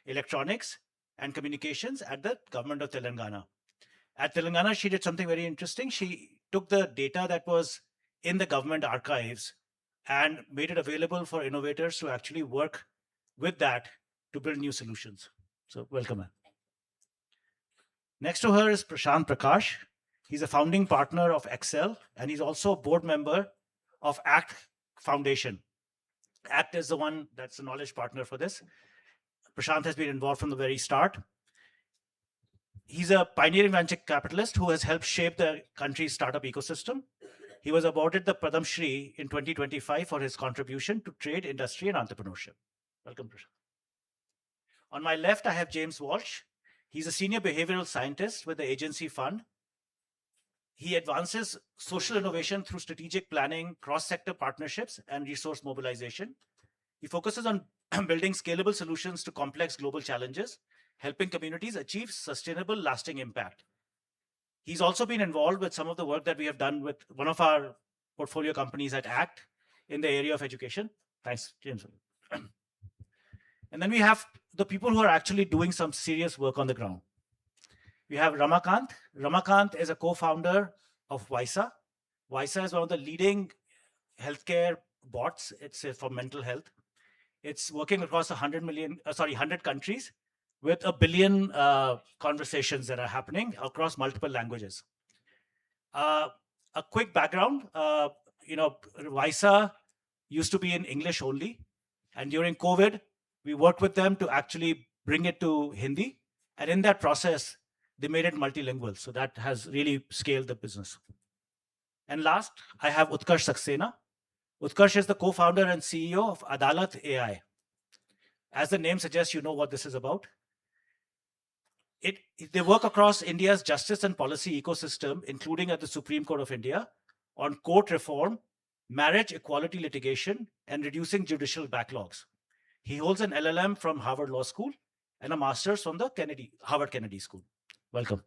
electronics and communications at the government of Telangana. At Telangana, she did something very interesting. She took the data that was in the government archives and made it available for innovators to actually work with that to build new solutions. So welcome, ma'am. Next to her is Prashant Prakash. He's a founding partner of Excel, and he's also a board member of ACT Foundation. ACT is the one that's the knowledge partner for this. Prashant has been involved from the very start. He's a pioneering venture capitalist who has helped shape the country's startup ecosystem. He was awarded the Padam Shri in 2025 for his contribution to trade, industry, and entrepreneurship. Welcome, Prashant. On my left, I have James Walsh. He's a senior behavioral scientist with the Agency Fund. He advances social innovation through strategic planning, cross-sector partnerships, and resource mobilization. He focuses on building scalable solutions to complex global challenges, helping communities achieve sustainable, lasting impact. He's also been involved with some of the work that we have done with one of our portfolio companies at ACT in the area of education. Thanks, James. And then we have the people who are actually doing some serious work on the ground. We have Ramakant. Ramakant is a co-founder of Visa. Visa is one of the leading healthcare bots. It's for mental health. It's working across 100 countries with 1 billion conversations that are happening across multiple languages. A quick background, Visa used to be in English only. And during COVID, we worked with them to actually bring it to Hindi. And in that process, they made it multilingual. So that has really scaled the business. And last, I have Utkarsh Saxena. Utkarsh is the co-founder and CEO of Adalat AI. As the name suggests, you know what this is about. They work across India's justice and policy ecosystem, including at the Supreme Court of India, on court reform, marriage equality litigation, and reducing judicial backlogs. He holds an LLM from Harvard Law School and a master's from the Harvard Kennedy School. Welcome.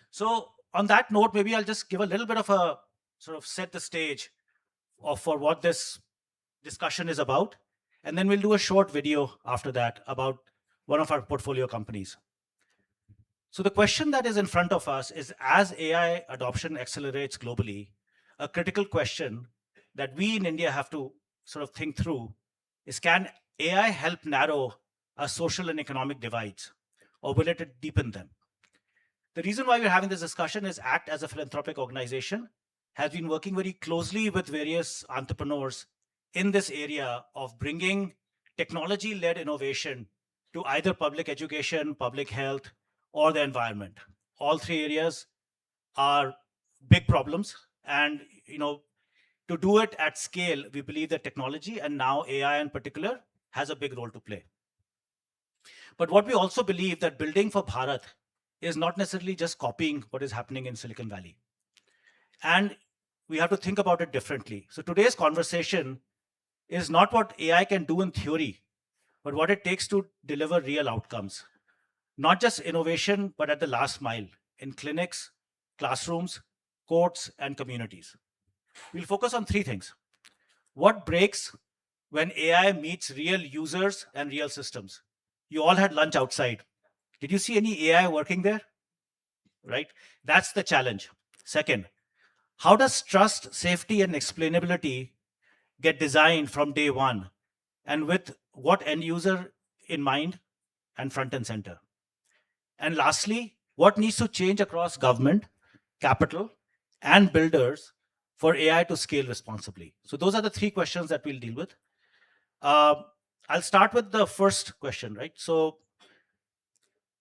So on that note, maybe I'll just give a little bit of a sort of set the stage for what this discussion is about. And then we'll do a short video after that about one of our portfolio companies. So the question that is in front of us is, as AI adoption accelerates globally, a critical question that we in India have to sort of think through is, can AI help narrow our social and economic divides, or will it deepen them? The reason why we're having this discussion is ACT, as a philanthropic organization, has been working very closely with various entrepreneurs in this area of bringing technology-led innovation to either public education, public health, or the environment. All three areas are big problems. And to do it at scale, we believe that technology, and now AI in particular, has a big role to play. But what we also believe, that building for Bharat is not necessarily just copying what is happening in Silicon Valley. And we have to think about it differently. So today's conversation is not what AI can do in theory, but what it takes to deliver real outcomes. Not just innovation, but at the last mile, in clinics, classrooms, courts, and communities. We'll focus on three things. What breaks when AI meets real users and real systems? You all had lunch outside. Did you see any AI working there? Right? That's the challenge. Second, how does trust, safety, and explainability get designed from day one, and with what end user in mind and front and center? And lastly, what needs to change across government, capital, and builders for AI to scale responsibly? So those are the three questions that we'll deal with. I'll start with the first question, right? So,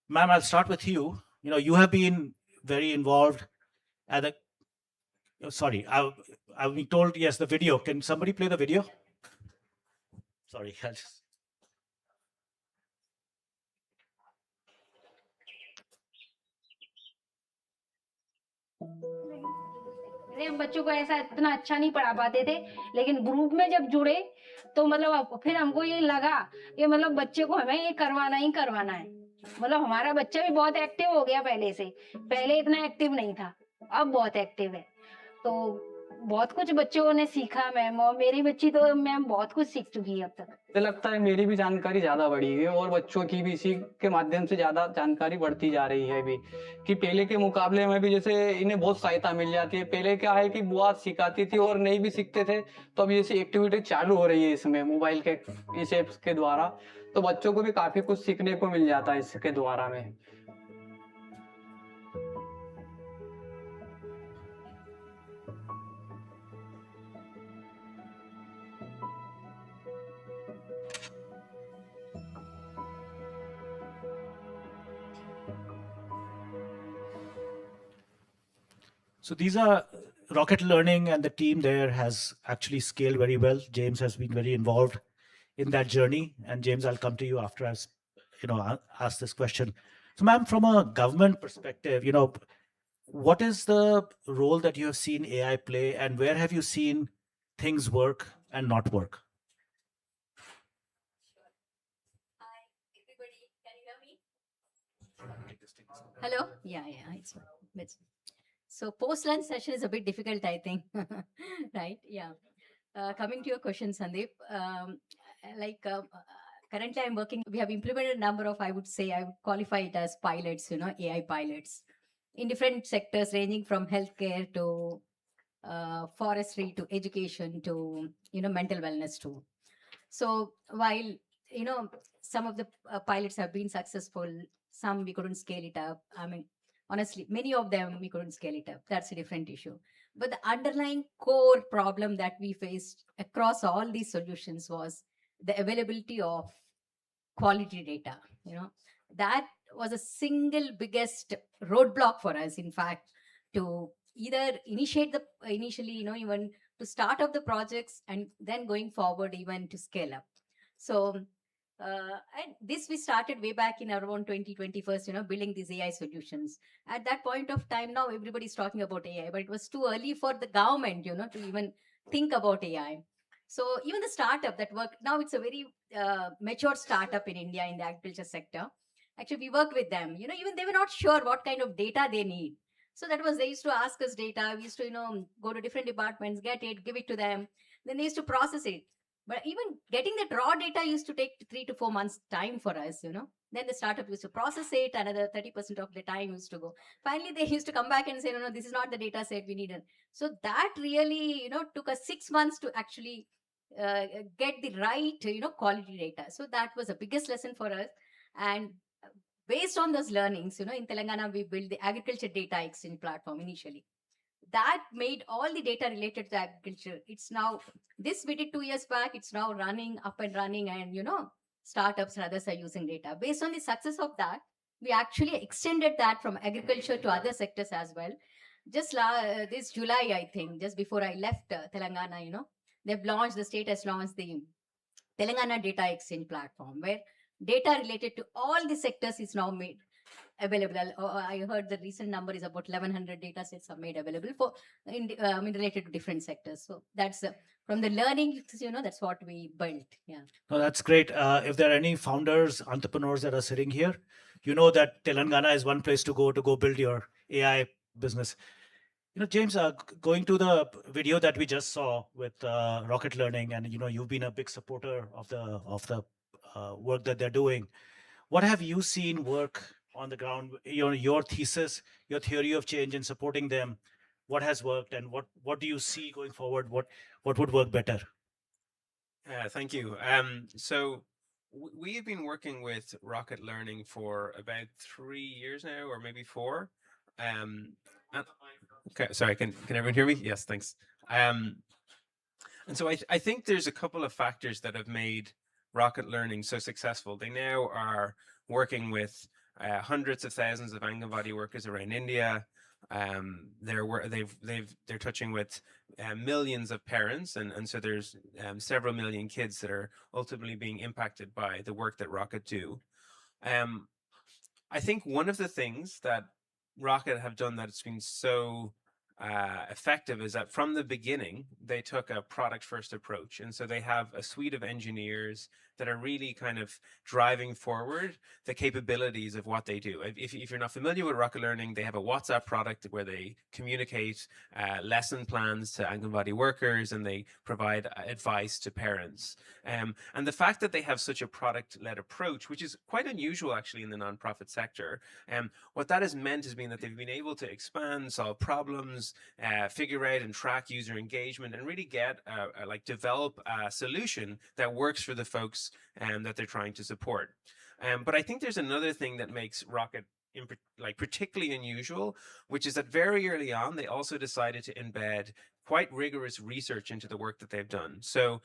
ma'am, I'll start with you. You have been very involved at the, sorry, I've been told, yes, the video. Can somebody play the video? Sorry, I'll just... हम बच्चों को ऐसा इतना अच्छा नहीं पढ़ा पाते थे, लेकिन ग्रुप में जब जुड़े तो मतलब फिर हमको ये लगा कि मतलब बच्चे को हमें ये करवाना ही करवाना है. मतलब हमारा बच्चा भी बहुत एक्टिव हो गया पहले से. पहले इतना एक्टिव नहीं था, अब बहुत एक्टिव है. तो बहुत कुछ बच्चों ने सीखा मैम, और मेरी बच्ची तो मैम बहुत कुछ सीख चुकी है अब तक। मुझे लगता है मेरी भी जानकारी ज़्यादा बढ़ी है और बच्चों की भी इसी के माध्यम से ज़्यादा जानकारी बढ़ती जा रही है अभी, कि पहले के मुकाबले में भी जैसे इन्हें बहुत सहायता मिल जाती है। पहले क्या है कि बुआ सिखाती थी और नहीं भी सीखते थे, तो अभी ऐसी एक्टिविटी चालू हो रही है इसमें मोबाइल के इस ऐप्स के द्वारा, तो बच्चों को भी काफ़ी कुछ सीखने को मिल जाता है इसके द्वारा में। So these are Rocket Learning, and the team there has actually scaled very well. James has been very involved in that journey. And James, I'll come to you after I, ask this question. So, ma'am, from a government perspective, what is the role that you have seen AI play, and where have you seen things work and not work? Hi, everybody. Can you hear me? Hello? Yeah, it's so post-lunch session is a bit difficult, I think. Right? Yeah. Coming to your question, Sandeep, currently I'm working, we have implemented a number of, I would qualify it as pilots, AI pilots in different sectors ranging from healthcare to forestry to education to, mental wellness too. So while, some of the pilots have been successful, some we couldn't scale it up. I mean, honestly, many of them we couldn't scale it up. That's a different issue. But the underlying core problem that we faced across all these solutions was the availability of quality data. That was a single biggest roadblock for us, in fact, to either initially, even to start up the projects and then going forward, even to scale up. So, and this we started way back in around 2021, building these AI solutions. At that point of time, now everybody's talking about AI, but it was too early for the government, to even think about AI. So even the startup that worked, now it's a very mature startup in India in the agriculture sector. Actually, we worked with them, even they were not sure what kind of data they need. So that was, they used to ask us data. We used to, go to different departments, get it, give it to them. Then they used to process it. But even getting that raw data used to take 3 to 4 months time for us, Then the startup used to process it. Another 30% of the time used to go. Finally, they used to come back and say, no, this is not the data set we needed. So that really, took us 6 months to actually get the right, quality data. So that was the biggest lesson for us. And based on those learnings, in Telangana, we built the agriculture data exchange platform initially. That made all the data related to agriculture. It's now, this we did 2 years back. It's now running, up and running, and, startups and others are using data. Based on the success of that, we actually extended that from agriculture to other sectors as well. Just this July, I think, just before I left Telangana, the state has launched the Telangana Data Exchange platform, where data related to all the sectors is now made available. I heard the recent number is about 1100 data sets are made available for related to different sectors. So that's from the learning, that's what we built. Yeah. No, that's great. If there are any founders, entrepreneurs that are sitting here, you know that Telangana is one place to go build your AI business. James, going to the video that we just saw with Rocket Learning, and you've been a big supporter of the work that they're doing. What have you seen work on the ground? Your thesis, your theory of change in supporting them. What has worked, and what do you see going forward? What would work better? Thank you. So we have been working with Rocket Learning for about 3 years now, or maybe 4. Okay, sorry, can everyone hear me? Yes, thanks. And so I think there's a couple of factors that have made Rocket Learning so successful. They now are working with hundreds of thousands of Anganwadi workers around India. They're touching with millions of parents, and so there's several million kids that are ultimately being impacted by the work that Rocket do. I think one of the things that Rocket have done that's been so effective is that from the beginning they took a product first approach, and so they have a suite of engineers that are really kind of driving forward the capabilities of what they do. If you're not familiar with Rocket Learning, they have a WhatsApp product where they communicate lesson plans to Anganwadi workers, and they provide advice to parents. And the fact that they have such a product-led approach, which is quite unusual actually in the nonprofit sector, what that has meant has been that they've been able to expand, solve problems, figure out and track user engagement, and really get develop a solution that works for the folks that they're trying to support. But I think there's another thing that makes Rocket particularly unusual, which is that very early on they also decided to embed quite rigorous research into the work that they've done. So,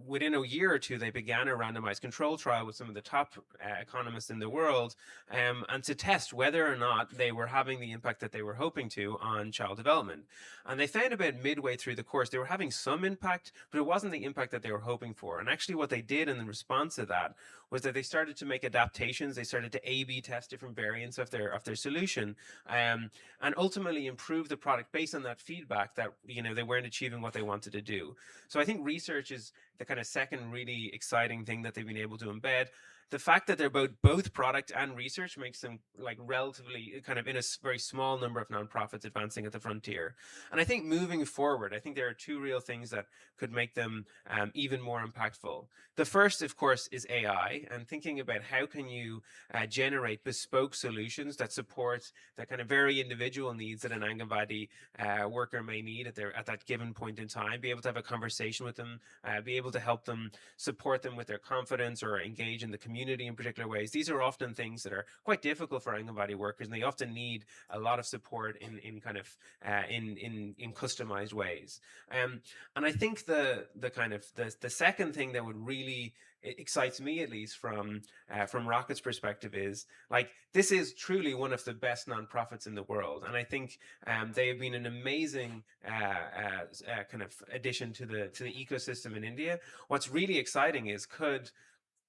within a year or two, they began a randomized control trial with some of the top economists in the world, and to test whether or not they were having the impact that they were hoping to on child development. And they found about midway through the course, they were having some impact, but it wasn't the impact that they were hoping for. And actually what they did in response to that was that they started to make adaptations. They started to A/B test different variants of their solution, and ultimately improve the product based on that feedback that they weren't achieving what they wanted to do. So I think research is the kind of second really exciting thing that they've been able to embed. The fact that they're both product and research makes them relatively kind of in a very small number of nonprofits advancing at the frontier. And I think moving forward, I think there are two real things that could make them even more impactful. The first, of course, is AI, and thinking about how can you generate bespoke solutions that support the kind of very individual needs that an Anganwadi worker may need at that given point in time, be able to have a conversation with them, be able to help them, support them with their confidence or engage in the community in particular ways. These are often things that are quite difficult for Anganwadi workers, and they often need a lot of support in customized ways. And I think the second thing that would really excites me, at least from Rocket's perspective, is this is truly one of the best nonprofits in the world, and I think they have been an amazing kind of addition to the ecosystem in India. What's really exciting is, could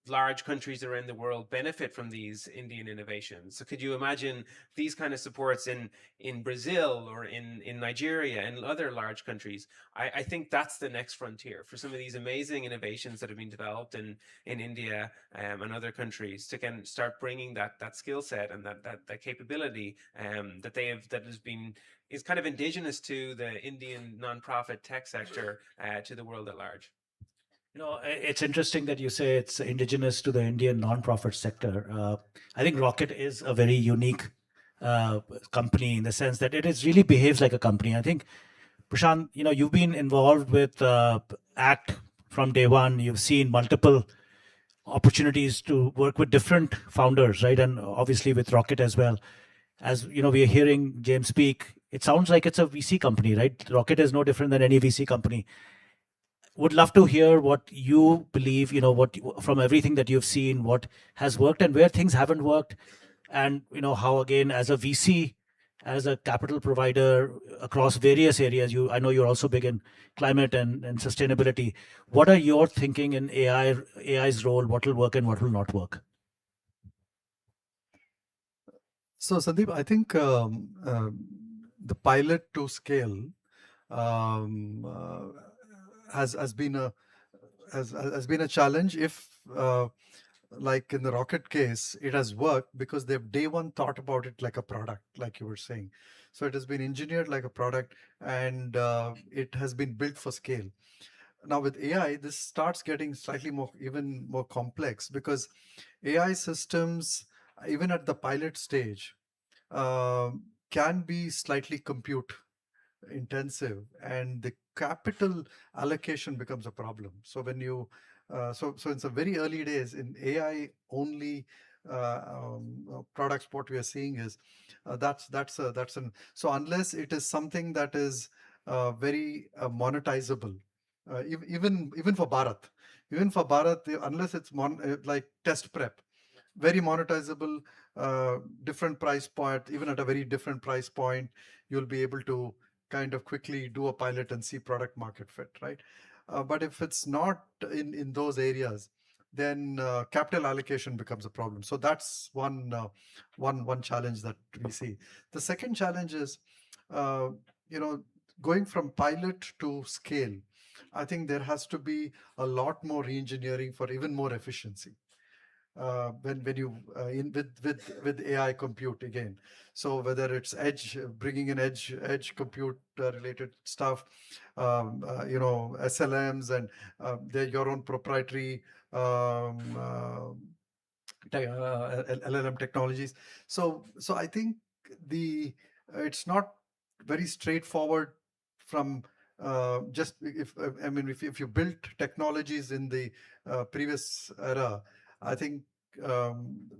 large countries around the world benefit from these Indian innovations? So could you imagine these kind of supports in Brazil or in Nigeria and other large countries? I think that's the next frontier for some of these amazing innovations that have been developed in India and other countries, to can start bringing that skill set and that capability is kind of indigenous to the Indian nonprofit tech sector to the world at large. It's interesting that you say it's indigenous to the Indian nonprofit sector. I think Rocket is a very unique company in the sense that really behaves like a company. I think, Prashant, you've been involved with ACT from day one. You've seen multiple opportunities to work with different founders, right? And obviously with Rocket as well. As we are hearing James speak, it sounds like it's a VC company, right? Rocket is no different than any VC company. Would love to hear what you believe, from everything that you've seen, what has worked and where things haven't worked, and how, again, as a VC, as a capital provider across various areas, I know you're also big in climate and sustainability. What are your thinking in AI's role? What will work and what will not work? So Sandeep, I think the pilot to scale has been a challenge. If like in the Rocket case, it has worked because they've day one thought about it like a product, like you were saying. So it has been engineered like a product, and it has been built for scale. Now with AI, this starts getting even more complex, because AI systems, even at the pilot stage, can be slightly compute intensive, and the capital allocation becomes a problem. So when you so in some very early days in AI only products, what we are seeing is so unless it is something that is very monetizable, even for Bharat, unless it's like test prep, very monetizable, different price point, even at a very different price point, you'll be able to kind of quickly do a pilot and see product market fit, right? But if it's not in those areas, then capital allocation becomes a problem. So that's one challenge that we see. The second challenge is, going from pilot to scale. I think there has to be a lot more re-engineering for even more efficiency. When you in with AI compute again. So whether it's edge, bringing in edge compute related stuff, SLMs and they're your own proprietary LLM technologies. So I think the it's not very straightforward from just if I mean if you built technologies in the previous era, I think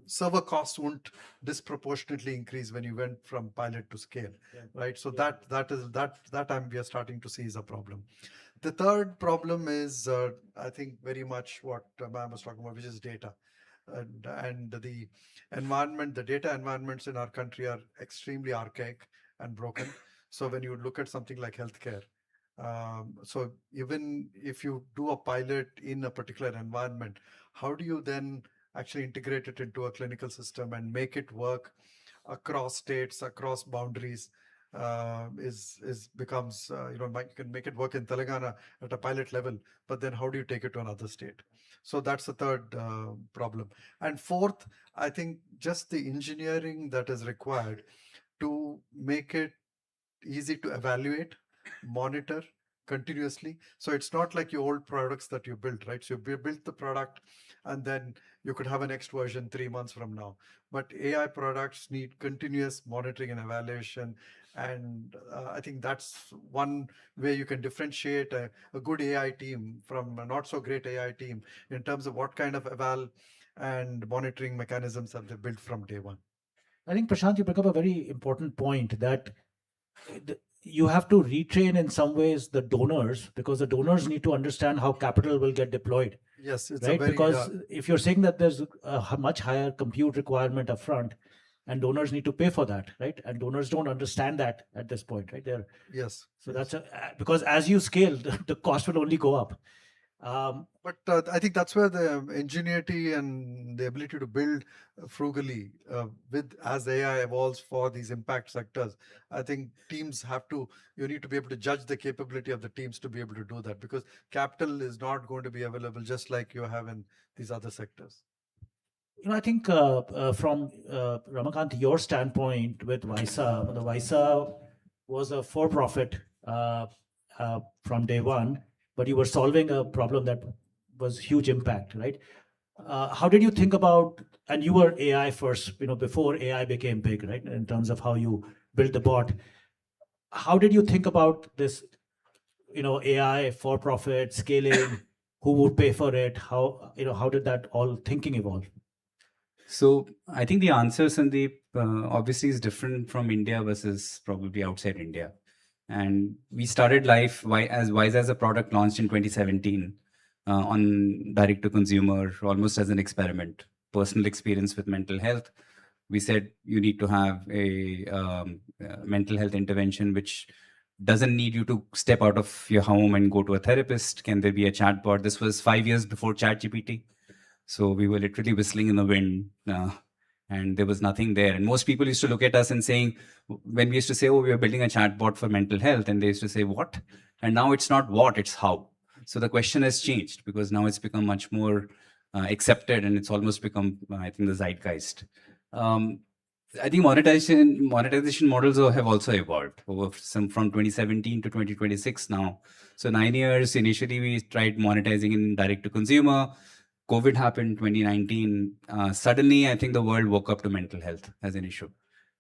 server costs won't disproportionately increase when you went from pilot to scale, right? So we are starting to see is a problem. The third problem is I think very much what Ma'am was talking about, which is data. And the environment, the data environments in our country are extremely archaic and broken. So when you look at something like healthcare, so even if you do a pilot in a particular environment, how do you then actually integrate it into a clinical system and make it work across states, across boundaries? Is becomes you can make it work in Telangana at a pilot level, but then how do you take it to another state? So that's the third problem. And fourth, I think just the engineering that is required to make it easy to evaluate, monitor continuously. So it's not like your old products that you built, right? So you built the product and then you could have a next version 3 months from now. But AI products need continuous monitoring and evaluation. And I think that's one way you can differentiate a good AI team from a not so great AI team in terms of what kind of eval and monitoring mechanisms have they built from day one. I think, Prashant, you bring up a very important point that you have to retrain in some ways the donors, because the donors need to understand how capital will get deployed. Yes, it's right? a very Because if you're saying that there's a much higher compute requirement upfront, and donors need to pay for that, right? And donors don't understand that at this point, right? They're yes. so yes. that's because as you scale, the cost will only go up. But I think that's where the ingenuity and the ability to build frugally with as AI evolves for these impact sectors, I think teams you need to be able to judge the capability of the teams to be able to do that, because capital is not going to be available just like you have in these other sectors. I think from Ramakant, your standpoint with Visa, the Visa was a for-profit from day one, but you were solving a problem that was huge impact, right? How did you think about, and you were AI first, before AI became big, right? In terms of how you built the bot. How did you think about this, AI for-profit scaling? Who would pay for it? How did that all thinking evolve? So I think the answer, Sandeep, obviously is different from India versus probably outside India. And we started life as Wise as a product launched in 2017 on direct to consumer, almost as an experiment, personal experience with mental health. We said you need to have a mental health intervention which doesn't need you to step out of your home and go to a therapist. Can there be a chatbot? This was 5 years before ChatGPT. So we were literally whistling in the wind and there was nothing there. And most people used to look at us and saying, when we used to say, oh, we are building a chatbot for mental health, and they used to say, what? And now it's not what, it's how. So the question has changed because now it's become much more accepted and it's almost become, I think, the zeitgeist. I think monetization models have also evolved from 2017 to 2026 now. So 9 years, initially we tried monetizing in direct to consumer. COVID happened 2019. Suddenly, I think the world woke up to mental health as an issue.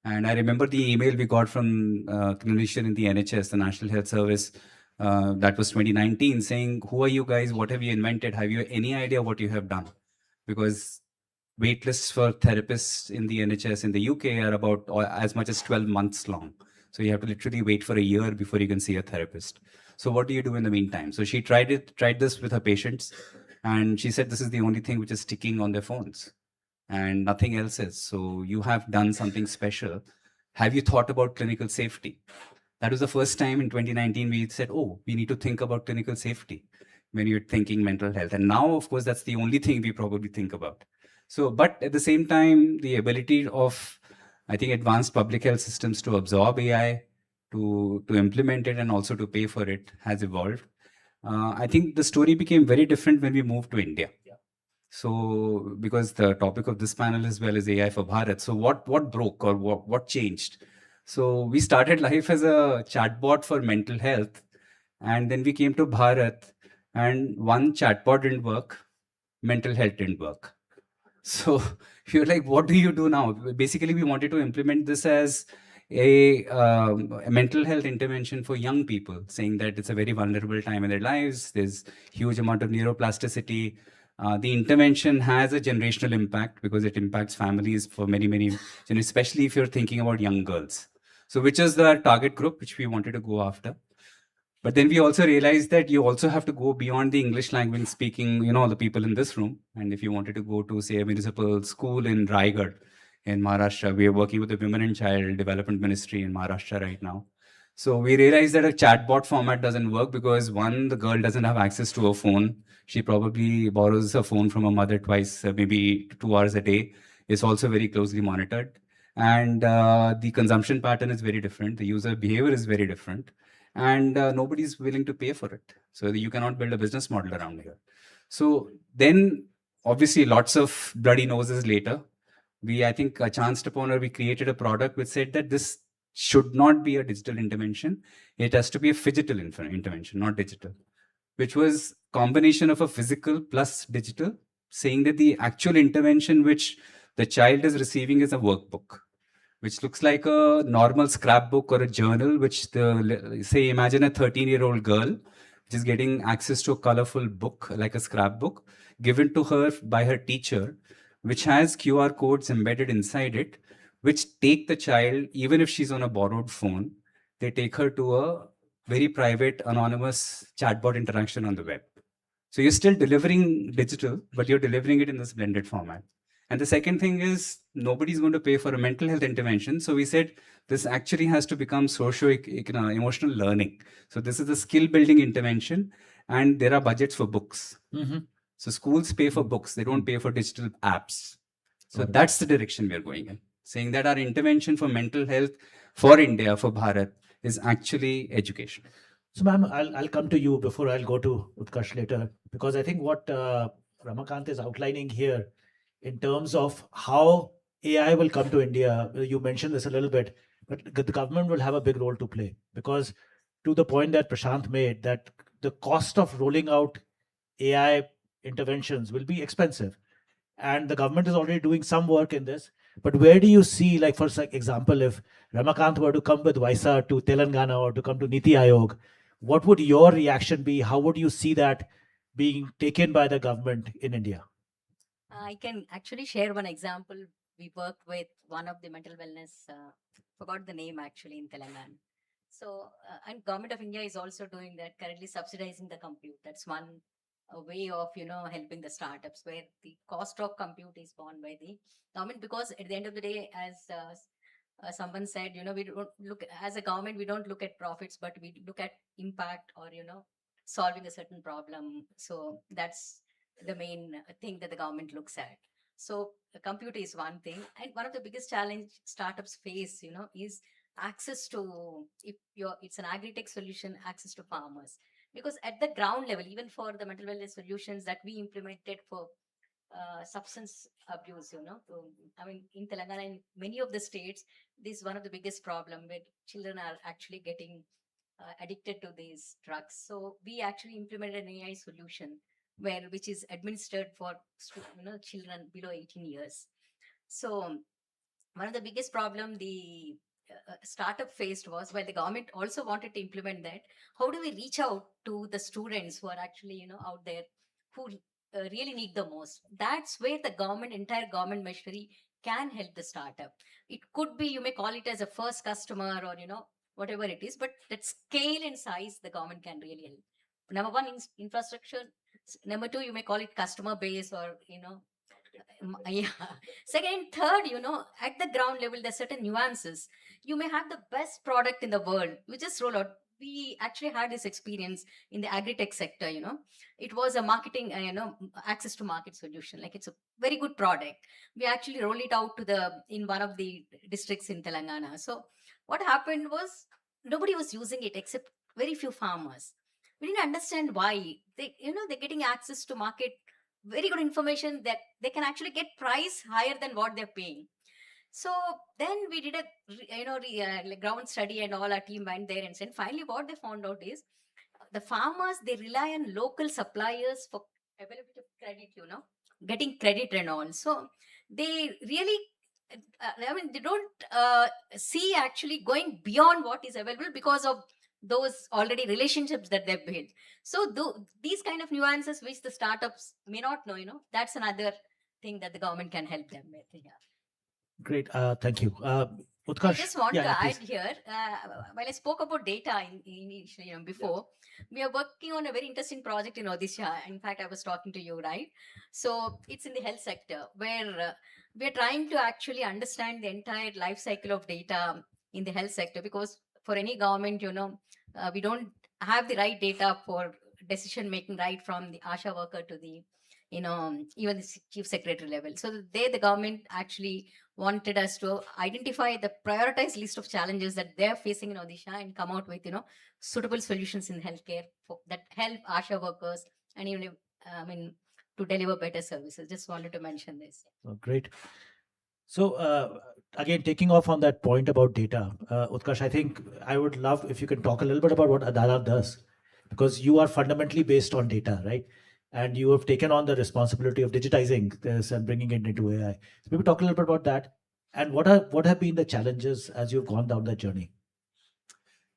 And I remember the email we got from a clinician in the NHS, the National Health Service, that was 2019, saying, who are you guys? What have you invented? Have you any idea what you have done? Because wait lists for therapists in the NHS in the UK are about as much as 12 months long. So you have to literally wait for a year before you can see a therapist. So what do you do in the meantime? So she tried this with her patients. And she said, this is the only thing which is sticking on their phones and nothing else is. So you have done something special. Have you thought about clinical safety? That was the first time in 2019 we said, oh, we need to think about clinical safety when you're thinking mental health. And now, of course, that's the only thing we probably think about. So, but at the same time, the ability of, I think, advanced public health systems to absorb AI, to implement it and also to pay for it has evolved. I think the story became very different when we moved to India. Yeah. So, because the topic of this panel as well is AI for Bharat. So, what broke or what changed? So, we started life as a chatbot for mental health, and then we came to Bharat, and one chatbot didn't work, mental health didn't work. So you're like, what do you do now? Basically, we wanted to implement this as a mental health intervention for young people, saying that it's a very vulnerable time in their lives. There's huge amount of neuroplasticity. The intervention has a generational impact because it impacts families for many, especially if you're thinking about young girls. So, which is the target group which we wanted to go after. But then we also realized that you also have to go beyond the English language speaking, the people in this room. And if you wanted to go to, say, a municipal school in Raigad in Maharashtra, we are working with the Women and Child Development Ministry in Maharashtra right now. So we realized that a chatbot format doesn't work because one, the girl doesn't have access to a phone. She probably borrows a phone from her mother twice, maybe 2 hours a day. It's also very closely monitored. And the consumption pattern is very different. The user behavior is very different. And nobody's willing to pay for it. So you cannot build a business model around here. So then, obviously, lots of bloody noses later, I think, chanced upon or we created a product which said that this should not be a digital intervention. It has to be a phygital intervention, not digital, which was combination of a physical plus digital, saying that the actual intervention which the child is receiving is a workbook, which looks like a normal scrapbook or a journal, which say, imagine a 13-year-old girl, which is getting access to a colorful book, like a scrapbook, given to her by her teacher, which has QR codes embedded inside it, which take the child, even if she's on a borrowed phone, they take her to a very private, anonymous chatbot interaction on the web. So you're still delivering digital, but you're delivering it in this blended format. And the second thing is nobody's going to pay for a mental health intervention. So we said this actually has to become socio-emotional learning. So this is a skill building intervention, and there are budgets for books. Mm-hmm. So schools pay for books, they don't pay for digital apps. So Got it. that's the direction we are going in, saying that our intervention for mental health for India, for Bharat, is actually education. So, ma'am, I'll come to you before I'll go to Utkarsh later, because I think what Ramakant is outlining here in terms of how AI will come to India, you mentioned this a little bit, but the government will have a big role to play, because to the point that Prashant made, that the cost of rolling out AI interventions will be expensive. And the government is already doing some work in this. But where do you see, like, for example, if Ramakant were to come with Vaisa to Telangana or to come to Niti Aayog, what would your reaction be? How would you see that being taken by the government in India? I can actually share one example. We worked with one of the mental wellness, forgot the name actually, in Telangana. So, and government of India is also doing that, currently subsidizing the compute. That's one way of, helping the startups where the cost of compute is borne by the government, because at the end of the day, as someone said, we don't look as a government, we don't look at profits, but we look at impact or, solving a certain problem. So that's the main thing that the government looks at. So the compute is one thing. And one of the biggest challenge startups face, is access to, if it's an agri-tech solution, access to farmers. Because at the ground level, even for the mental wellness solutions that we implemented for substance abuse, in Telangana, in many of the states, this is one of the biggest problem where children are actually getting addicted to these drugs. So we actually implemented an AI solution which is administered for children below 18 years. So one of the biggest problem the startup faced was, while the government also wanted to implement that, how do we reach out to the students who are actually out there who really need the most? That's where the entire government machinery can help the startup. It could be, you may call it as a first customer or whatever it is, but that scale and size the government can really help. Number one, infrastructure. Number two, you may call it customer base or yeah. Second, third, at the ground level, there's certain nuances. You may have the best product in the world, you just roll out. We actually had this experience in the agri-tech sector. It was a marketing, access to market solution. Like, it's a very good product. We actually rolled it out in one of the districts in Telangana. So what happened was, nobody was using it except very few farmers. we didn't understand why. They're getting access to market, very good information that they can actually get price higher than what they're paying. So then we did a like ground study, and all our team went there and said, finally what they found out is the farmers, they rely on local suppliers for availability of credit, getting credit and all. So they really, they don't see actually going beyond what is available because of those already relationships that they've built. So these kind of nuances which the startups may not know, that's another thing that the government can help them with. Yeah. Great. Thank you. I Utkarsh. just want Yeah, to yeah, add please. here, while I spoke about data initially, before, we are working on a very interesting project in Odisha. In fact, I was talking to you, right? So it's in the health sector where we are trying to actually understand the entire life cycle of data in the health sector, because for any government, we don't have the right data for decision making, right from the ASHA worker to the, even the chief secretary level. So the government actually wanted us to identify the prioritized list of challenges that they're facing in Odisha and come out with, suitable solutions in healthcare that help ASHA workers and even, to deliver better services. Just wanted to mention this. Oh, great. So again, taking off on that point about data, Utkarsh, I think I would love if you can talk a little bit about what Adalat does, because you are fundamentally based on data, right? And you have taken on the responsibility of digitizing this and bringing it into AI. So maybe talk a little bit about that, and what have been the challenges as you've gone down that journey?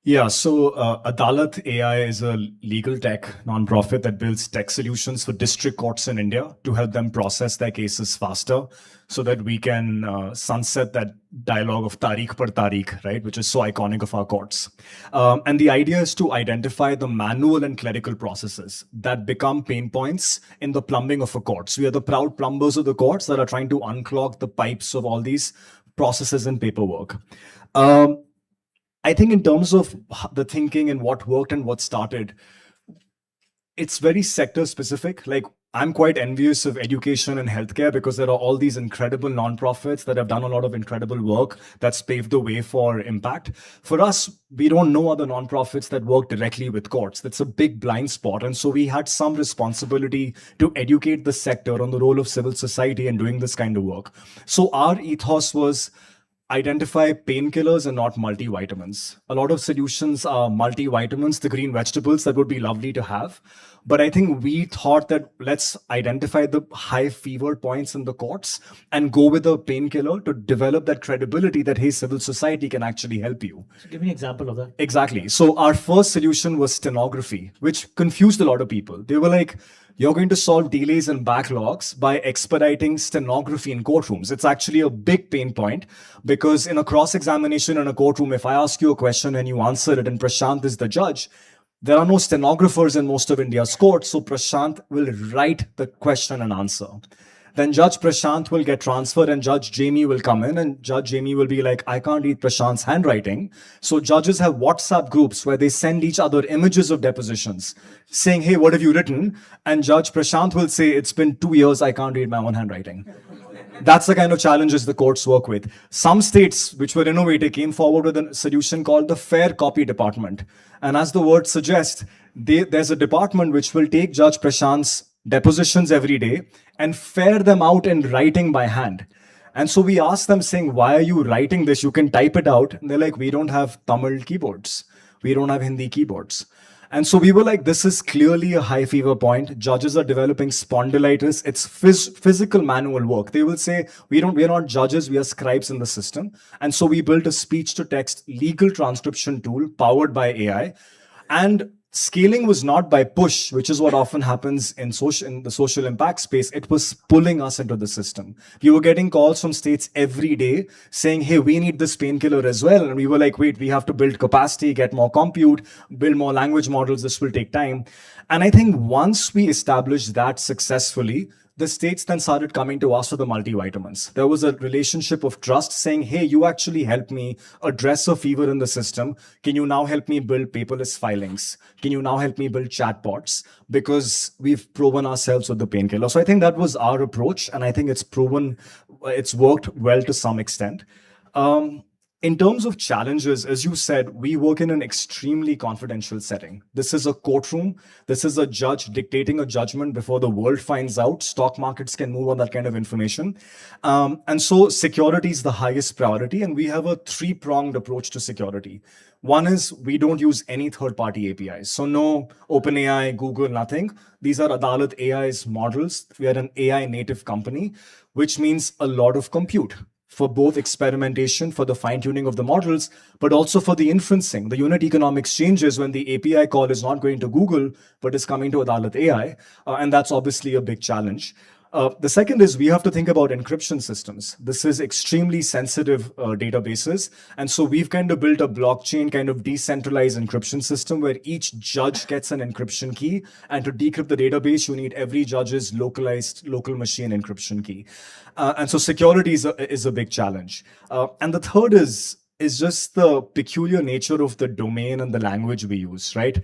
Yeah, so Adalat AI is a legal tech nonprofit that builds tech solutions for district courts in India to help them process their cases faster so that we can sunset that dialogue of Tariq par Tariq, right, which is so iconic of our courts. And the idea is to identify the manual and clerical processes that become pain points in the plumbing of a courts. We are the proud plumbers of the courts that are trying to unclog the pipes of all these processes and paperwork. I think in terms of the thinking and what worked and what started, it's very sector specific. Like, I'm quite envious of education and healthcare because there are all these incredible nonprofits that have done a lot of incredible work that's paved the way for impact. For us, we don't know other nonprofits that work directly with courts. That's a big blind spot. And so we had some responsibility to educate the sector on the role of civil society in doing this kind of work. So our ethos was identify painkillers and not multivitamins. A lot of solutions are multivitamins, the green vegetables that would be lovely to have. But I think we thought that let's identify the high fever points in the courts and go with a painkiller to develop that credibility that, hey, civil society can actually help you. So give me an example of that. Exactly. So our first solution was stenography, which confused a lot of people. They were like, you're going to solve delays and backlogs by expediting stenography in courtrooms. It's actually a big pain point because in a cross-examination in a courtroom, if I ask you a question and you answer it and Prashant is the judge, there are no stenographers in most of India's courts, so Prashant will write the question and answer. Then Judge Prashant will get transferred and Judge Jamie will come in and Judge Jamie will be like, I can't read Prashant's handwriting. So judges have WhatsApp groups where they send each other images of depositions saying, hey, what have you written? And Judge Prashant will say, it's been 2 years, I can't read my own handwriting. That's the kind of challenges the courts work with. Some states which were innovative came forward with a solution called the Fair Copy Department. And as the word suggests, there's a department which will take Judge Prashant's depositions every day and fare them out in writing by hand. And so we asked them saying, why are you writing this? You can type it out. And they're like, we don't have Tamil keyboards. We don't have Hindi keyboards. And so we were like, this is clearly a high fever point. Judges are developing spondylitis. It's physical manual work. They will say, we're not judges, we are scribes in the system. And so we built a speech to text legal transcription tool powered by AI. And scaling was not by push, which is what often happens in the social impact space. It was pulling us into the system. We were getting calls from states every day saying, hey, we need this painkiller as well. And we were like, wait, we have to build capacity, get more compute, build more language models. This will take time. And I think once we established that successfully, the states then started coming to us for the multivitamins. There was a relationship of trust saying, hey, you actually helped me address a fever in the system. Can you now help me build paperless filings? Can you now help me build chatbots? Because we've proven ourselves with the painkiller. So I think that was our approach. And I think it's worked well to some extent. in terms of challenges, as you said, we work in an extremely confidential setting. This is a courtroom. This is a judge dictating a judgment before the world finds out. Stock markets can move on that kind of information. And so security is the highest priority. And we have a three-pronged approach to security. One is we don't use any third-party APIs. So no OpenAI, Google, nothing. These are Adalat AI's models. We are an AI native company, which means a lot of compute for both experimentation, for the fine-tuning of the models, but also for the inferencing. The unit economics changes when the API call is not going to Google, but is coming to Adalat AI. And that's obviously a big challenge. The second is we have to think about encryption systems. This is extremely sensitive databases. And so we've kind of built a blockchain kind of decentralized encryption system where each judge gets an encryption key. And to decrypt the database, you need every judge's localized local machine encryption key. And so security is a big challenge. And the third is just the peculiar nature of the domain and the language we use, right?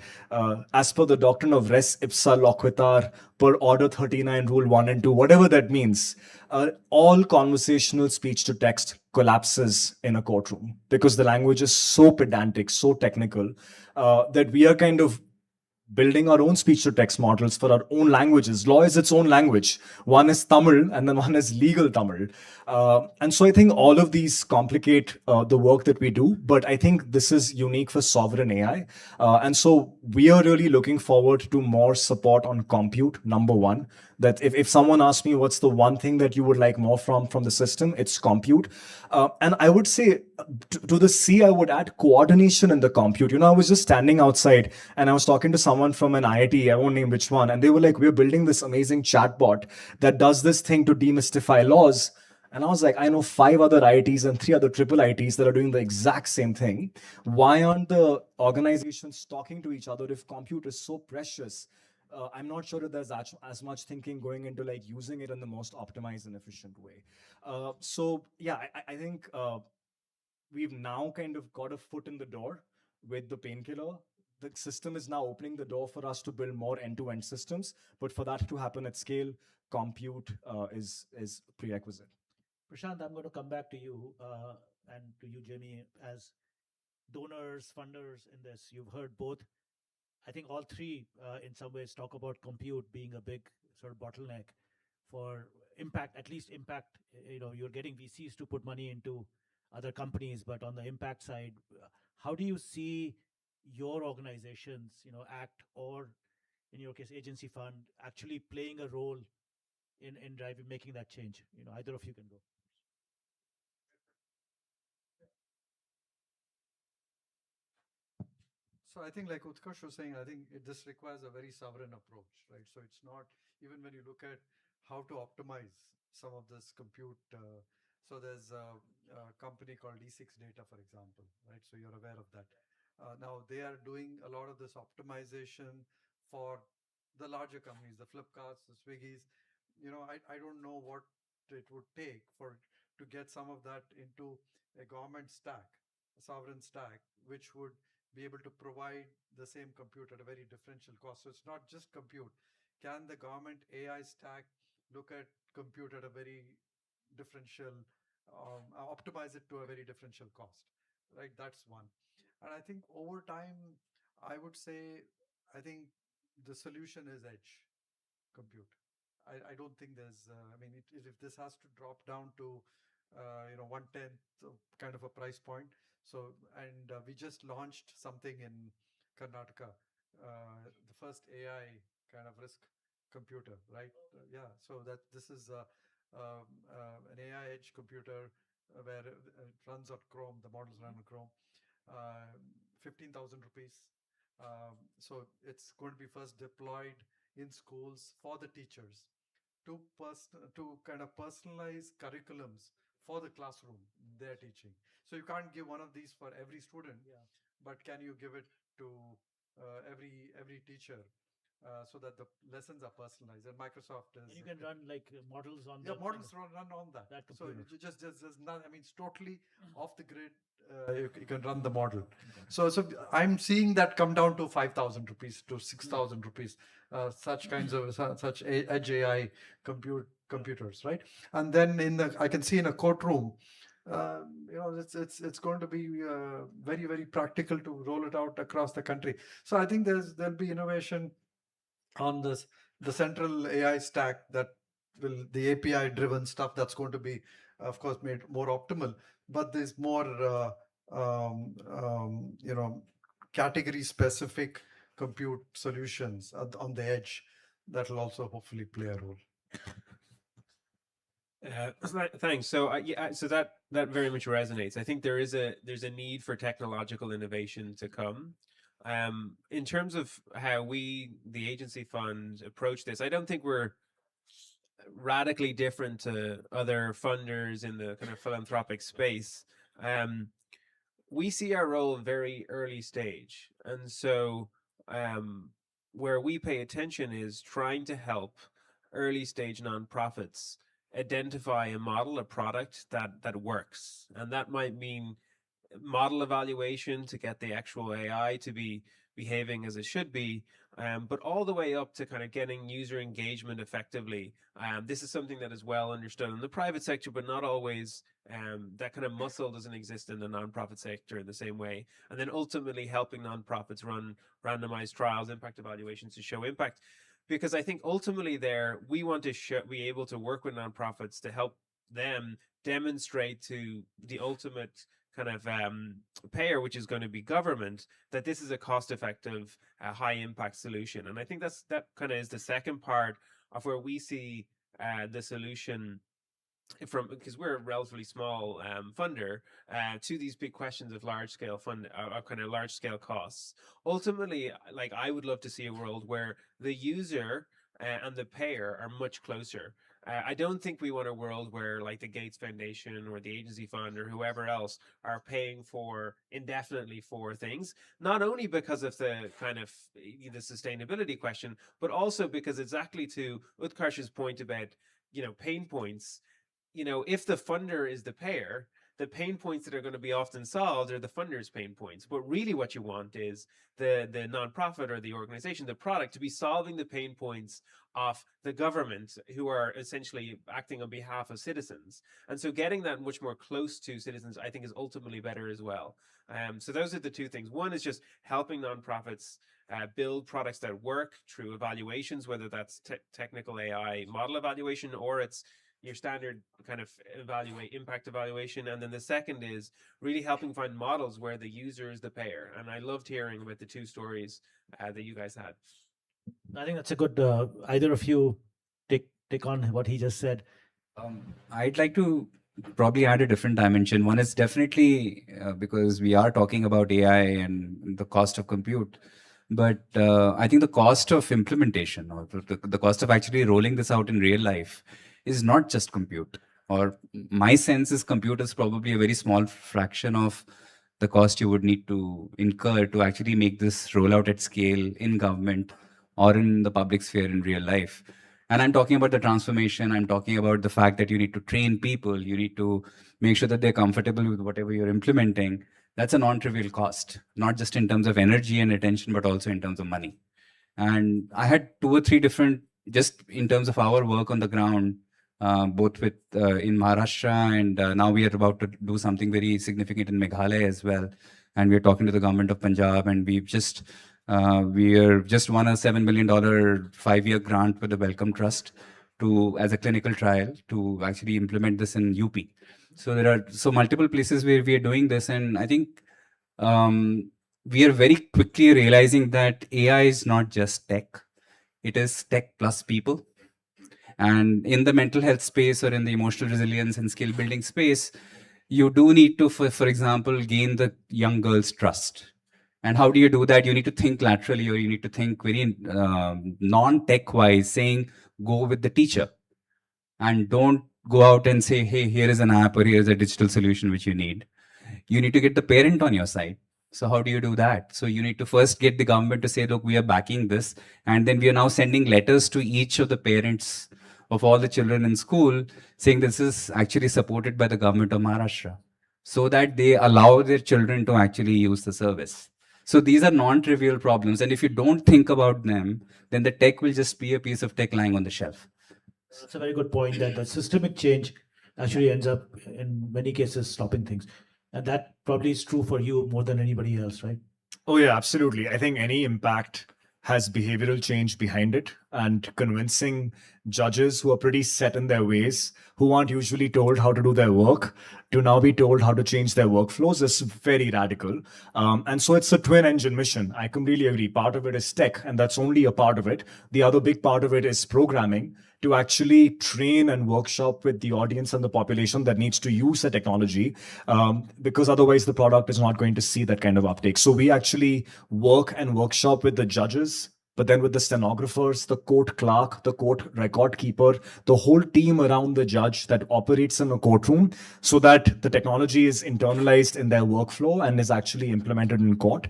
As per the doctrine of res ipsa loquitur, per order 39, rule 1 and 2, whatever that means, all conversational speech to text collapses in a courtroom because the language is so pedantic, so technical, that we are kind of building our own speech to text models for our own languages. Law is its own language. One is Tamil and then one is legal Tamil. And so I think all of these complicate the work that we do, but I think this is unique for sovereign AI. And so we are really looking forward to more support on compute, number one. That if someone asks me what's the one thing that you would like more from the system, it's compute. And I would say to the C, I would add coordination in the compute. You know, I was just standing outside and I was talking to someone from an IIT, I won't name which one, and they were like, we're building this amazing chatbot that does this thing to demystify laws. And I was like, I know 5 other IITs and 3 other triple IITs that are doing the exact same thing. Why aren't the organizations talking to each other if compute is so precious? I'm not sure that there's as much thinking going into like using it in the most optimized and efficient way. So yeah, I think we've now kind of got a foot in the door with the painkiller. The system is now opening the door for us to build more end-to-end systems. But for that to happen at scale, compute is prerequisite. Prashant, I'm going to come back to you and to you, Jamie, as donors, funders in this. You've heard both. I think all three, in some ways, talk about compute being a big sort of bottleneck for impact, at least impact. You know, you're getting VCs to put money into other companies, but on the impact side, how do you see your organizations, you know, ACT or in your case, agency fund, actually playing a role in driving, making that change? You know, either of you can go. So I think like Utkarsh was saying, I think this requires a very sovereign approach, right? So it's not, even when you look at how to optimize some of this compute, so there's a company called E6 Data, for example, right? So you're aware of that. Now they are doing a lot of this optimization for the larger companies, the Flipkarts, the Swiggies. You know, I don't know what it would take to get some of that into a government stack, a sovereign stack, which would be able to provide the same compute at a very differential cost. So it's not just compute. Can the government AI stack look at compute at a very differential, optimize it to a very differential cost, right? That's one. And I think over time, I would say, I think the solution is edge compute. I don't think there's, I mean, if this has to drop down to, 1/10 kind of a price point. So, and we just launched something in Karnataka, the first AI kind of risk computer, right? Yeah. So that this is an AI edge computer where it runs on Chrome. The models run on Chrome. 15,000 rupees. So it's going to be first deployed in schools for the teachers to kind of personalize curriculums for the classroom they're teaching. So you can't give one of these for every student, but can you give it to every teacher so that the lessons are personalized? And Microsoft is. And you can run like models on. Yeah, models run on that. So just not. I mean, it's totally off the grid. You can run the model. So I'm seeing that come down to 5,000 rupees to 6,000 rupees. Such kinds of such edge AI computers, right? And then I can see in a courtroom, it's going to be very, very practical to roll it out across the country. So I think there'll be innovation on the central AI stack, that will, the API driven stuff, that's going to be, of course, made more optimal. But there's more category specific compute solutions on the edge that will also hopefully play a role. Thanks. So yeah, so that very much resonates. I think there's a need for technological innovation to come. In terms of how we, the agency fund, approach this, I don't think we're radically different to other funders in the kind of philanthropic space. We see our role very early stage, and so where we pay attention is trying to help early stage nonprofits identify a model, a product that works, and that might mean model evaluation to get the actual AI to be behaving as it should be, but all the way up to kind of getting user engagement effectively. This is something that is well understood in the private sector, but not always. That kind of muscle doesn't exist in the nonprofit sector in the same way. And then ultimately helping nonprofits run randomized trials, impact evaluations to show impact. Because I think ultimately there, we want to be able to work with nonprofits to help them demonstrate to the ultimate kind of payer, which is going to be government, that this is a cost-effective, high impact solution. And I think that kind of is the second part of where we see the solution from, because we're a relatively small funder, to these big questions of large scale kind of large scale costs. Ultimately, like, I would love to see a world where the user and the payer are much closer. I don't think we want a world where, like, the Gates Foundation or the agency fund or whoever else are paying for indefinitely for things, not only because of the kind of the sustainability question, but also because, exactly to Utkarsh's point about, pain points, if the funder is the payer, the pain points that are going to be often solved are the funder's pain points. But really what you want is the nonprofit or the organization, the product, to be solving the pain points of the government, who are essentially acting on behalf of citizens. And so getting that much more close to citizens, I think, is ultimately better as well. So those are the two things. One is just helping nonprofits build products that work through evaluations, whether that's technical AI model evaluation or it's your standard kind of impact evaluation. And then the second is really helping find models where the user is the payer. And I loved hearing about the two stories that you guys had. I think that's a good, either of you take on what he just said. I'd like to probably add a different dimension. One is definitely because we are talking about AI and the cost of compute. But I think the cost of implementation, or the cost of actually rolling this out in real life, is not just compute. Or my sense is compute is probably a very small fraction of the cost you would need to incur to actually make this rollout at scale in government or in the public sphere in real life. And I'm talking about the transformation. I'm talking about the fact that you need to train people. You need to make sure that they're comfortable with whatever you're implementing. That's a non-trivial cost, not just in terms of energy and attention, but also in terms of money. And I had 2 or 3 different, just in terms of our work on the ground, both with in Maharashtra, and now we are about to do something very significant in Meghalaya as well. And we're talking to the government of Punjab, and we are just won a $7 million 5-year grant with the Wellcome Trust as a clinical trial to actually implement this in UP. So there are multiple places where we are doing this, and I think we are very quickly realizing that AI is not just tech; it is tech plus people. And in the mental health space or in the emotional resilience and skill building space, you do need to, for example, gain the young girl's trust. And how do you do that? You need to think laterally, or you need to think very non-tech wise, saying, go with the teacher and don't go out and say, hey, here is an app or here is a digital solution which you need. You need to get the parent on your side. So how do you do that? So you need to first get the government to say, look, we are backing this. And then we are now sending letters to each of the parents of all the children in school saying this is actually supported by the government of Maharashtra, so that they allow their children to actually use the service. So these are non-trivial problems. And if you don't think about them, then the tech will just be a piece of tech lying on the shelf. That's a very good point, that the systemic change actually ends up in many cases stopping things. And that probably is true for you more than anybody else, right? Oh, yeah, absolutely. I think any impact has behavioral change behind it, and convincing judges who are pretty set in their ways, who aren't usually told how to do their work, to now be told how to change their workflows is very radical. And so it's a twin engine mission. I completely agree. Part of it is tech, and that's only a part of it. The other big part of it is programming, to actually train and workshop with the audience and the population that needs to use the technology, because otherwise the product is not going to see that kind of uptake. So we actually work and workshop with the judges, but then with the stenographers, the court clerk, the court record keeper, the whole team around the judge that operates in a courtroom, so that the technology is internalized in their workflow and is actually implemented in court.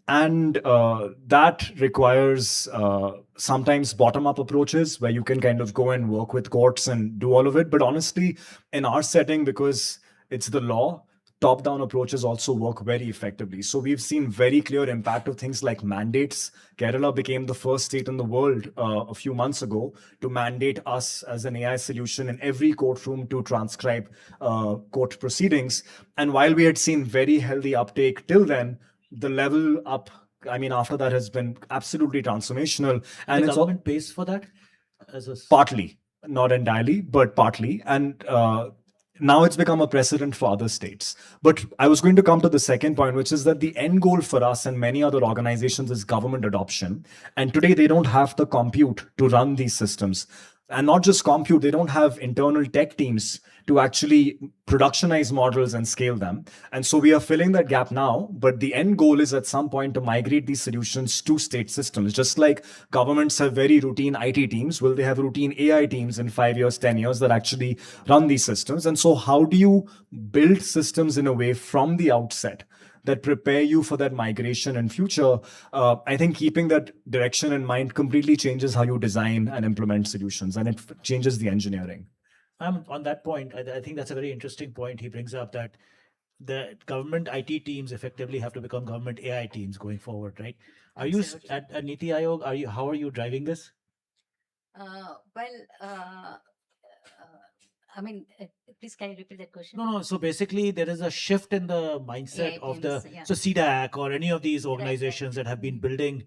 And that requires sometimes bottom-up approaches where you can kind of go and work with courts and do all of it. But honestly, in our setting, because it's the law, top-down approaches also work very effectively. So we've seen very clear impact of things like mandates. Kerala became the first state in the world a few months ago to mandate us as an AI solution in every courtroom to transcribe court proceedings. And while we had seen very healthy uptake till then, the level up, I mean, after that has been absolutely transformational. And the it's government pays for that as a partly, not entirely, but partly. And now it's become a precedent for other states. But I was going to come to the second point, which is that the end goal for us and many other organizations is government adoption. And today they don't have the compute to run these systems. And not just compute, they don't have internal tech teams to actually productionize models and scale them. And so we are filling that gap now, but the end goal is at some point to migrate these solutions to state systems. Just like governments have very routine IT teams, will they have routine AI teams in 5 years, 10 years that actually run these systems? And so how do you build systems in a way from the outset that prepare you for that migration in future? I think keeping that direction in mind completely changes how you design and implement solutions, and it changes the engineering. On that point, I think that's a very interesting point he brings up, that the government IT teams effectively have to become government AI teams going forward, right? Are you Absolutely. at Niti Aayog? How are you driving this? I mean, please can you repeat that question? No. So basically, there is a shift in the mindset AI of teams, the yeah. so CDAC or any of these Right. organizations that have been building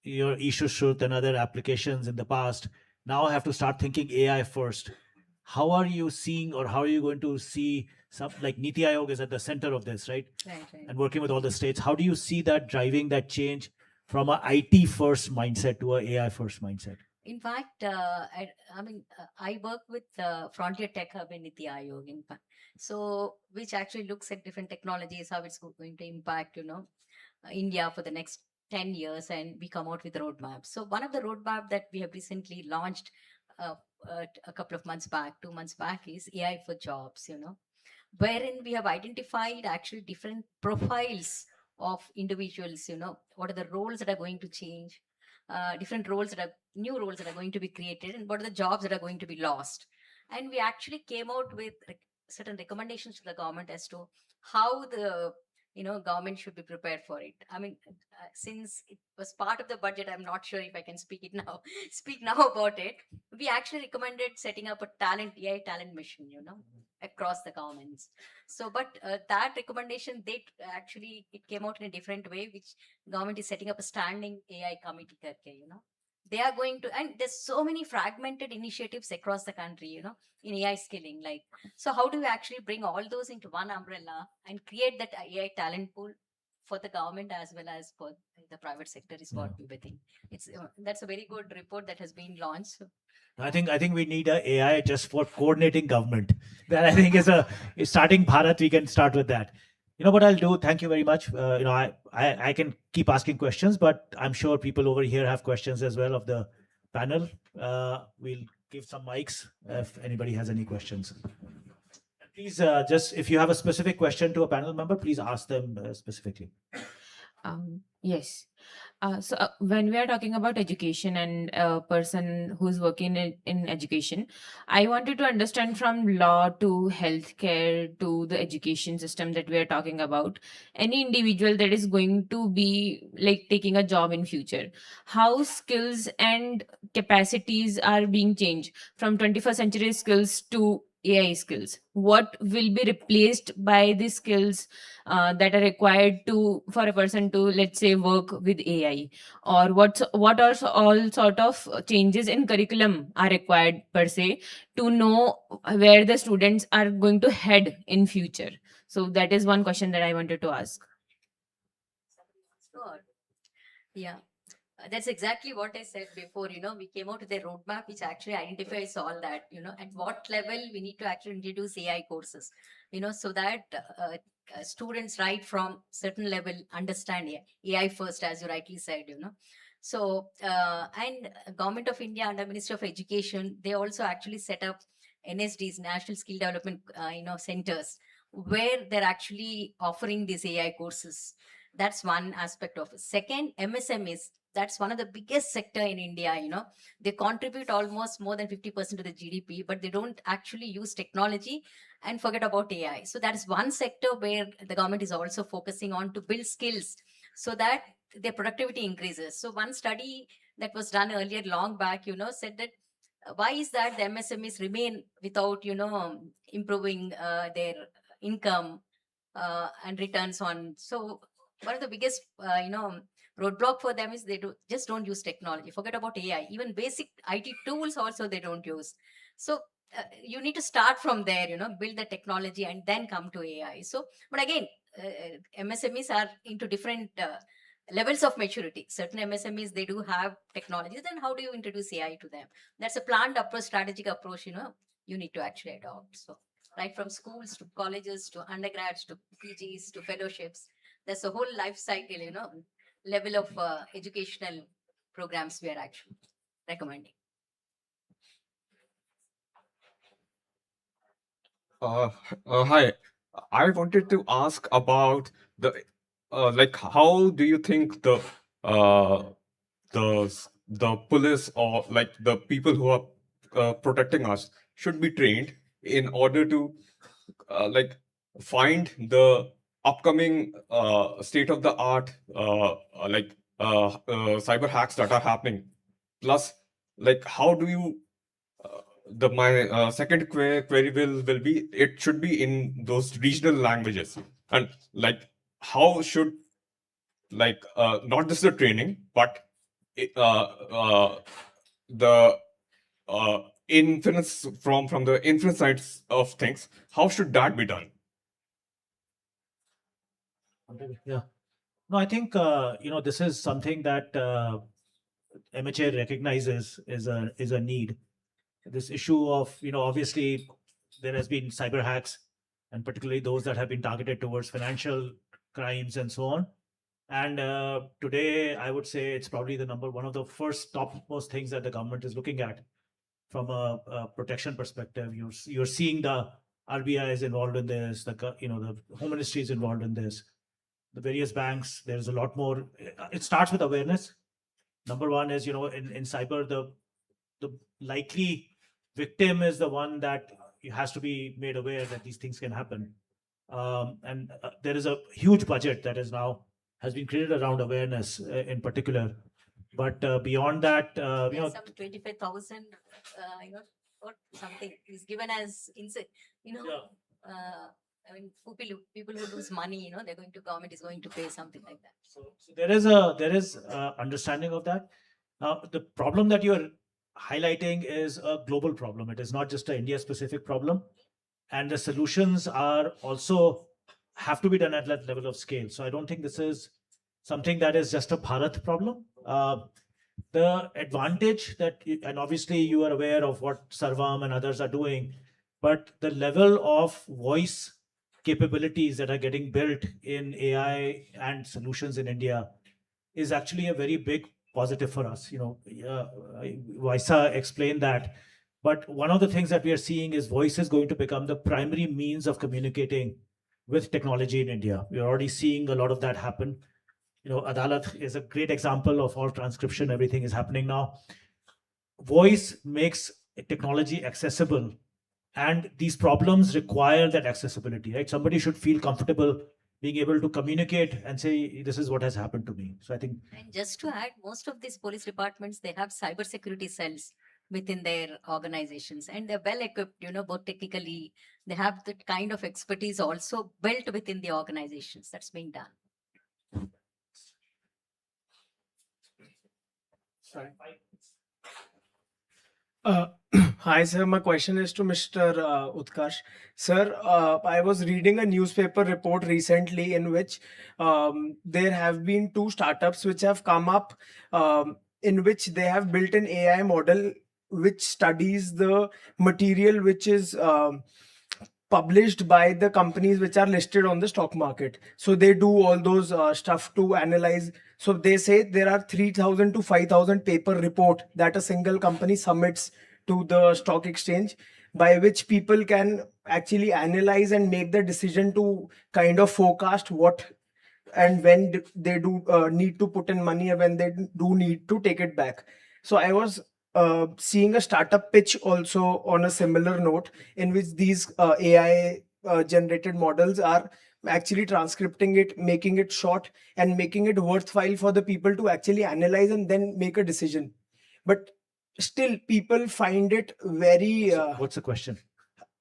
your Ishushut and other applications in the past now have to start thinking AI first. How are you seeing, or how are you going to see some, like Niti Aayog is at the center of this, right? Right. And working with all the states. How do you see that driving that change from a IT first mindset to a AI first mindset? In fact, I work with Frontier Tech Hub in Niti Aayog, in fact. So, which actually looks at different technologies, how it's going to impact, India for the next 10 years, and we come out with a roadmap. So, one of the roadmap that we have recently launched a couple of months back, 2 months back, is AI for jobs, wherein we have identified actually different profiles of individuals, what are the roles that are going to change, different roles that are new roles that are going to be created, and what are the jobs that are going to be lost. And we actually came out with certain recommendations to the government as to how the government should be prepared for it. I mean, since it was part of the budget, I'm not sure if I can speak now about it. We actually recommended setting up a AI talent mission, across the governments. So, but that recommendation, it came out in a different way, which government is setting up a standing AI committee, they are going to, and there's so many fragmented initiatives across the country, in AI skilling. Like, so how do we actually bring all those into one umbrella and create that AI talent pool for the government as well as for the private sector is what we think. It's that's a very good report that has been launched. I think we need a AI just for coordinating government. That I think is starting Bharat. We can start with that. You know what I'll do? Thank you very much. I can keep asking questions, but I'm sure people over here have questions as well of the panel. We'll give some mics if anybody has any questions. Please, just if you have a specific question to a panel member, please ask them specifically. Yes. So when we are talking about education and a person who's working in education, I wanted to understand from law to healthcare to the education system that we are talking about, any individual that is going to be like taking a job in future, how skills and capacities are being changed from 21st century skills to AI skills? What will be replaced by the skills that are required to for a person to, let's say, work with AI? Or what are all sort of changes in curriculum are required per se to know where the students are going to head in future? So that is one question that I wanted to ask. Sure. Yeah. That's exactly what I said before. We came out with a roadmap which actually identifies all that. At what level we need to actually introduce AI courses, so that students right from certain level understand AI first, as you rightly said. So, and Government of India under Ministry of Education, they also actually set up NSDs, National Skill Development, centers, where they're actually offering these AI courses. That's one aspect of it. Second, MSMEs, that's one of the biggest sector in India. They contribute almost more than 50% to the GDP, but they don't actually use technology and forget about AI. So that is one sector where the government is also focusing on to build skills so that their productivity increases. So one study that was done earlier, long back, said that why is that the MSMEs remain without, improving their income and returns on. So one of the biggest, roadblock for them is they don't use technology. Forget about AI. Even basic IT tools also they don't use. So you need to start from there. Build the technology and then come to AI. So, but again, MSMEs are into different levels of maturity. Certain MSMEs they do have technology. Then how do you introduce AI to them? That's a planned approach, strategic approach. You need to actually adopt. So right from schools to colleges to undergrads to PGs to fellowships. There's a whole life cycle, level of educational programs we are actually recommending. Hi. I wanted to ask about the like how do you think uh the police or like the people who are protecting us should be trained in order to like find the upcoming state of the art cyber hacks that are happening. Plus, like how do you the my second query will be it should be in those regional languages, and like how should like not just the training but the inference from the inference sides of things, how should that be done? Yeah. No, I think this is something that MHA recognizes is a need. This issue of obviously there has been cyber hacks, and particularly those that have been targeted towards financial crimes and so on. And today, I would say it's probably one of the first topmost things that the government is looking at from a protection perspective. You're seeing the RBI is involved in this, the Home Ministry is involved in this, the various banks. There's a lot more. It starts with awareness. Number one is in cyber the likely victim is the one that has to be made aware that these things can happen. And there is a huge budget that is now has been created around awareness in particular. But beyond that, Some 25,000, or something is given as yeah. I mean, people who lose money, they're going to government is going to pay something like that. So there is understanding of that. Now the problem that you're highlighting is a global problem. It is not just an India specific problem, and the solutions are also have to be done at that level of scale. So I don't think this is something that is just a Bharat problem. The advantage and obviously you are aware of what Sarvam and others are doing, but the level of voice capabilities that are getting built in AI and solutions in India is actually a very big positive for us. Vaisa explained that. But one of the things that we are seeing is voice is going to become the primary means of communicating with technology in India. We're already seeing a lot of that happen. Adalat is a great example of all transcription, everything is happening now. Voice makes technology accessible, and these problems require that accessibility, right? Somebody should feel comfortable being able to communicate and say, this is what has happened to me. So I think. And just to add, most of these police departments, they have cybersecurity cells within their organizations, and they're well equipped, both technically, they have the kind of expertise also built within the organizations that's being done. Sorry. Hi, sir. My question is to Mr. Utkarsh. Sir, I was reading a newspaper report recently in which there have been two startups which have come up, in which they have built an AI model which studies the material which is published by the companies which are listed on the stock market. So they do all those stuff to analyze. So they say there are 3,000 to 5,000 paper report that a single company submits to the stock exchange, by which people can actually analyze and make the decision to kind of forecast what and when they do need to put in money, and when they do need to take it back. So I was seeing a startup pitch also on a similar note, in which these AI generated models are actually transcripting it, making it short, and making it worthwhile for the people to actually analyze and then make a decision. But still, people find it very. What's the question?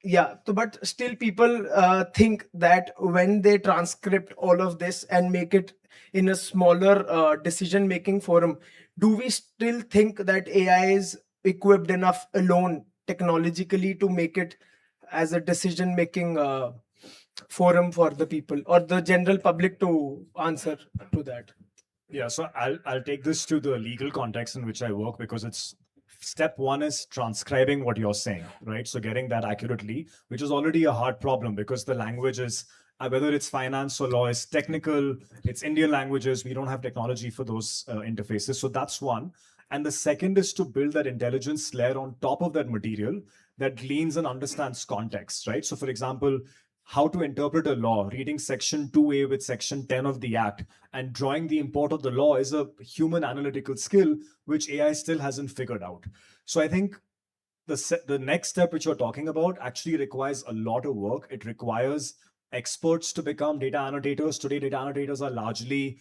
Yeah, so but still people think that when they transcript all of this and make it in a smaller decision making forum, do we still think that AI is equipped enough alone technologically to make it as a decision making forum for the people or the general public to answer to that? Yeah, so I'll take this to the legal context in which I work, because it's step one is transcribing what you're saying, right? So getting that accurately, which is already a hard problem because the language is whether it's finance or law is technical, it's Indian languages, we don't have technology for those interfaces. So that's one. And the second is to build that intelligence layer on top of that material that gleans and understands context, right? So for example, how to interpret a law, reading section 2A with section 10 of the act and drawing the import of the law is a human analytical skill which AI still hasn't figured out. So I think the next step which you're talking about actually requires a lot of work. It requires experts to become data annotators. Today, data annotators are largely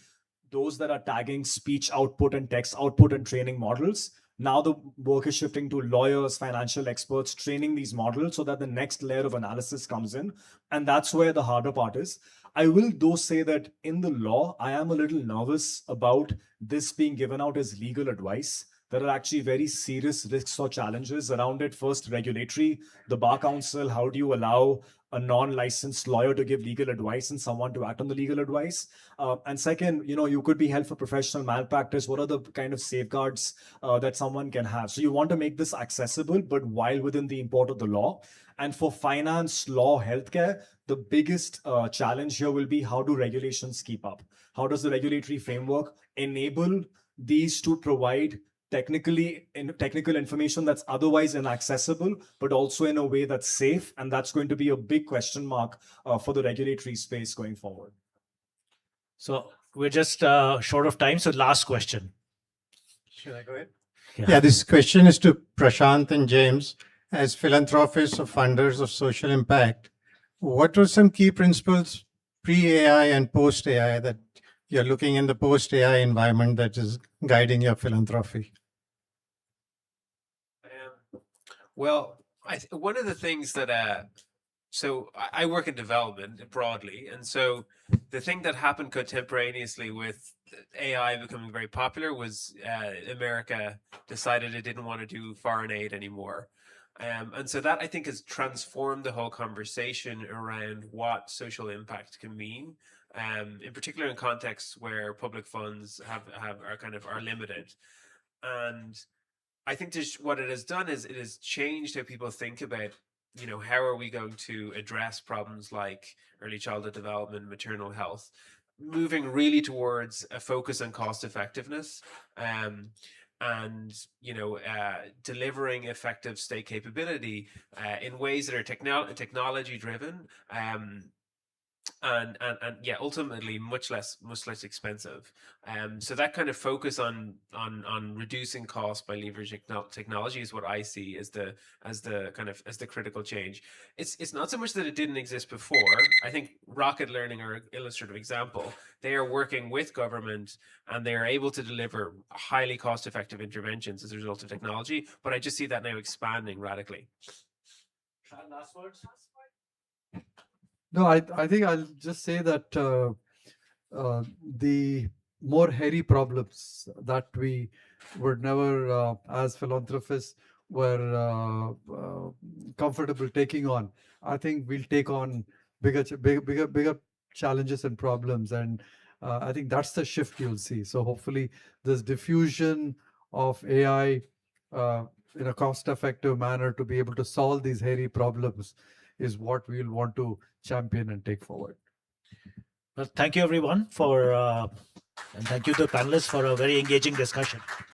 those that are tagging speech output and text output and training models. Now the work is shifting to lawyers, financial experts, training these models so that the next layer of analysis comes in. And that's where the harder part is. I will though say that in the law, I am a little nervous about this being given out as legal advice. There are actually very serious risks or challenges around it. First, regulatory, the Bar Council, how do you allow a non-licensed lawyer to give legal advice and someone to act on the legal advice? And second, you could be held for professional malpractice. What are the kind of safeguards that someone can have? So you want to make this accessible, but while within the import of the law. And for finance, law, healthcare, the biggest challenge here will be how do regulations keep up? How does the regulatory framework enable these to provide technical information that's otherwise inaccessible, but also in a way that's safe? And that's going to be a big question mark for the regulatory space going forward. So we're just short of time. So last question. Should I go ahead? Yeah. This question is to Prashant and James. As philanthropists or funders of social impact, what are some key principles pre-AI and post-AI that you're looking in the post-AI environment that is guiding your philanthropy? Well, one of the things that so I work in development broadly, and so the thing that happened contemporaneously with AI becoming very popular was America decided it didn't want to do foreign aid anymore. And so that I think has transformed the whole conversation around what social impact can mean, in particular in contexts where public funds are limited. And I think what it has done is it has changed how people think about, how are we going to address problems like early childhood development, maternal health, moving really towards a focus on cost effectiveness, and delivering effective state capability in ways that are technology driven, and yeah, ultimately much less expensive. So that kind of focus on reducing costs by leveraging technology is what I see as the critical change. It's not so much that it didn't exist before. I think Rocket Learning are an illustrative example. They are working with government and they are able to deliver highly cost-effective interventions as a result of technology. But I just see that now expanding radically. Last words. No, I think I'll just say that the more hairy problems that we would never, as philanthropists, were comfortable taking on, I think we'll take on bigger challenges and problems, and I think that's the shift you'll see. So hopefully, this diffusion of AI in a cost-effective manner to be able to solve these hairy problems is what we'll want to champion and take forward. Well, thank you everyone and thank you to the panelists for a very engaging discussion.